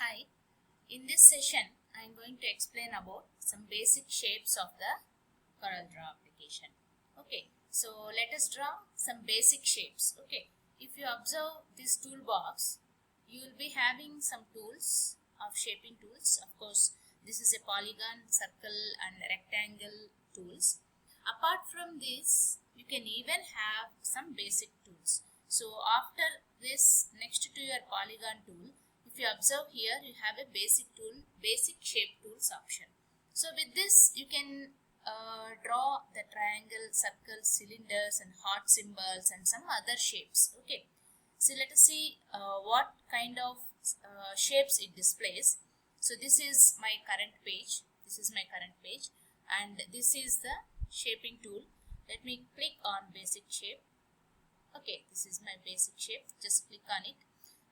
Hi, in this session I am going to explain about some basic shapes of the Corel Draw application. Okay, so let us draw some basic shapes. Okay, if you observe this toolbox, you will be having some tools of shaping tools. Of course, this is a polygon, circle and rectangle tools. Apart from this, you can even have some basic tools. So after this, next to your polygon tool, if you observe here, you have a basic tool, basic shape tools option. So with this, you can draw the triangle, circle, cylinders and heart symbols and some other shapes. Okay, so let us see what kind of shapes it displays. So this is my current page. And this is the shaping tool. Let me click on basic shape. Okay, this is my basic shape. Just click on it.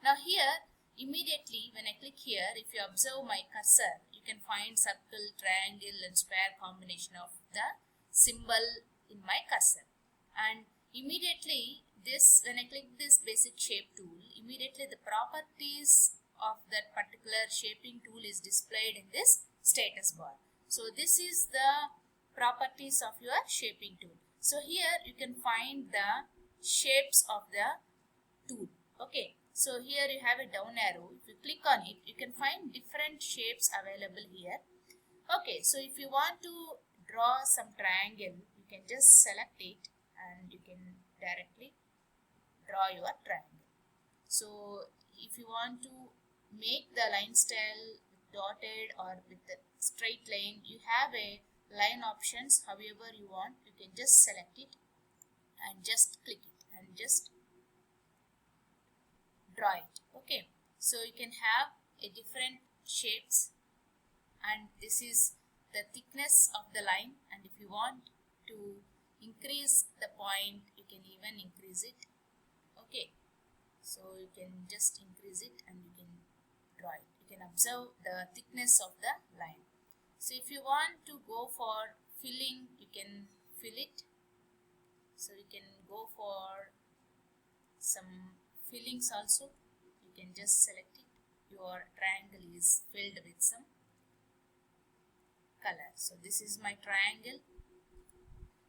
Now here, immediately when I click here, if you observe my cursor, you can find circle, triangle and square combination of the symbol in my cursor. And immediately this, when I click this basic shape tool, immediately the properties of that particular shaping tool is displayed in this status bar. So this is the properties of your shaping tool. So here you can find the shapes of the tool. Okay, so here you have a down arrow. If you click on it, you can find different shapes available here. Okay, so if you want to draw some triangle, you can just select it and you can directly draw your triangle. So if you want to make the line style dotted or with the straight line, you have a line options. However you want, you can just select it and just click it and just draw it. Okay, so you can have a different shapes, and this is the thickness of the line, and if you want to increase the point, you can even increase it. Okay, so you can just increase it and you can draw it. You can observe the thickness of the line. So if you want to go for filling, you can fill it. So you can go for some fillings also. You can just select it. Your triangle is filled with some color. So this is my triangle.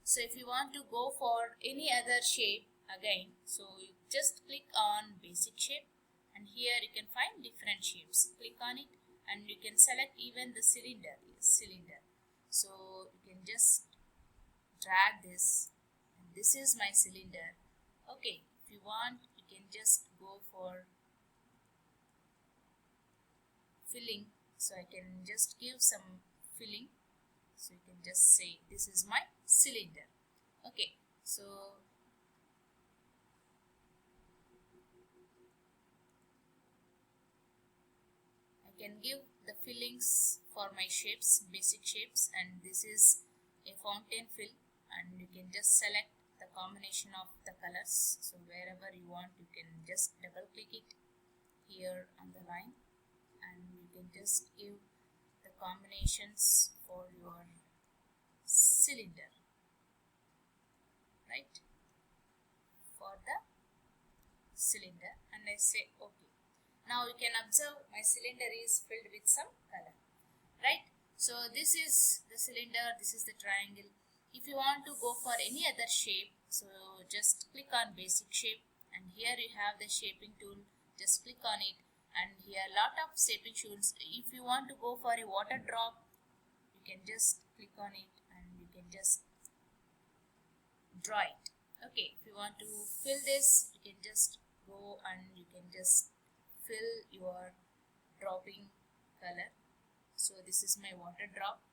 So if you want to go for any other shape again, so you just click on basic shape, and here you can find different shapes. Click on it and you can select even the cylinder. So you can just drag this, and this is my cylinder. Okay, if you want, you can just go for filling. So I can just give some filling. So you can just say this is my cylinder. Okay, so I can give the fillings for my shapes, basic shapes, and this is a fountain fill, and you can just select the combination of the colors. So wherever you want, you can just double click it here on the line, and you can just give the combinations for your cylinder, right, for the cylinder, and I say okay. Now you can observe my cylinder is filled with some color, right? So this is the cylinder, this is the triangle. If you want to go for any other shape, so just click on basic shape, and here you have the shaping tool. Just click on it, and here a lot of shaping tools. If you want to go for a water drop, you can just click on it and you can just draw it. Okay, if you want to fill this, you can just go and you can just fill your dropping color. So this is my water drop.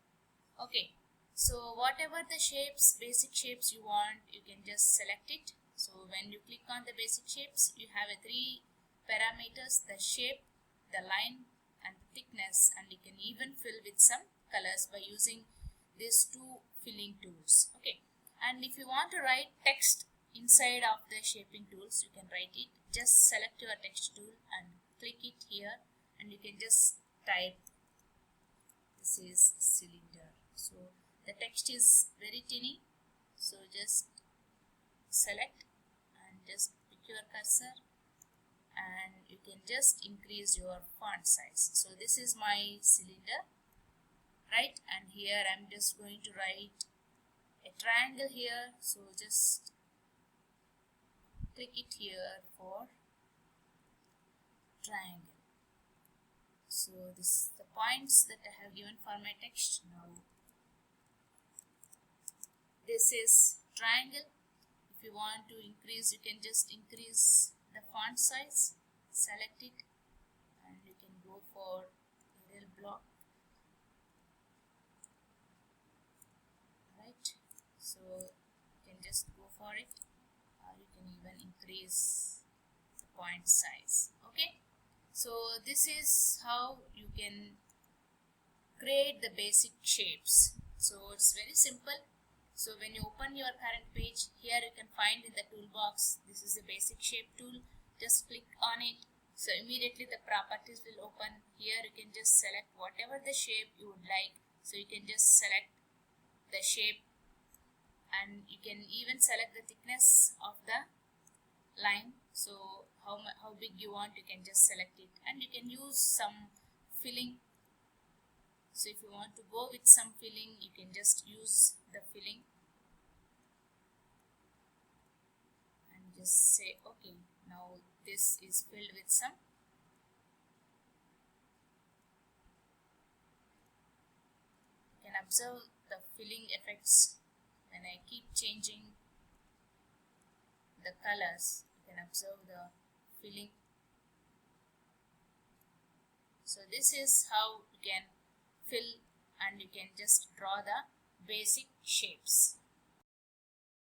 Okay, so whatever the shapes, basic shapes you want, you can just select it. So when you click on the basic shapes, you have a 3 parameters: the shape, the line and the thickness, and you can even fill with some colors by using these 2 filling tools. Okay, and if you want to write text inside of the shaping tools, you can write it. Just select your text tool and click it here, and you can just type this is cylinder. So the text is very tiny, so just select and just pick your cursor and you can just increase your font size. So this is my cylinder, right? And here I'm just going to write a triangle here, so just click it here for triangle. So this is the points that I have given for my text. Now this is triangle. If you want to increase, you can just increase the font size, select it, and you can go for Arial block, right? So you can just go for it, or you can even increase the point size. Okay, so this is how you can create the basic shapes. So it's very simple. So when you open your current page, here you can find in the toolbox, this is the basic shape tool. Just click on it. So immediately the properties will open. Here you can just select whatever the shape you would like. So you can just select the shape, and you can even select the thickness of the line. So how big you want, you can just select it, and you can use some filling. So if you want to go with some filling, you can just use the filling and just say okay. Now this is filled with some. You can observe the filling effects when I keep changing the colors. You can observe the filling. So this is how you can fill, and you can just draw the basic shapes.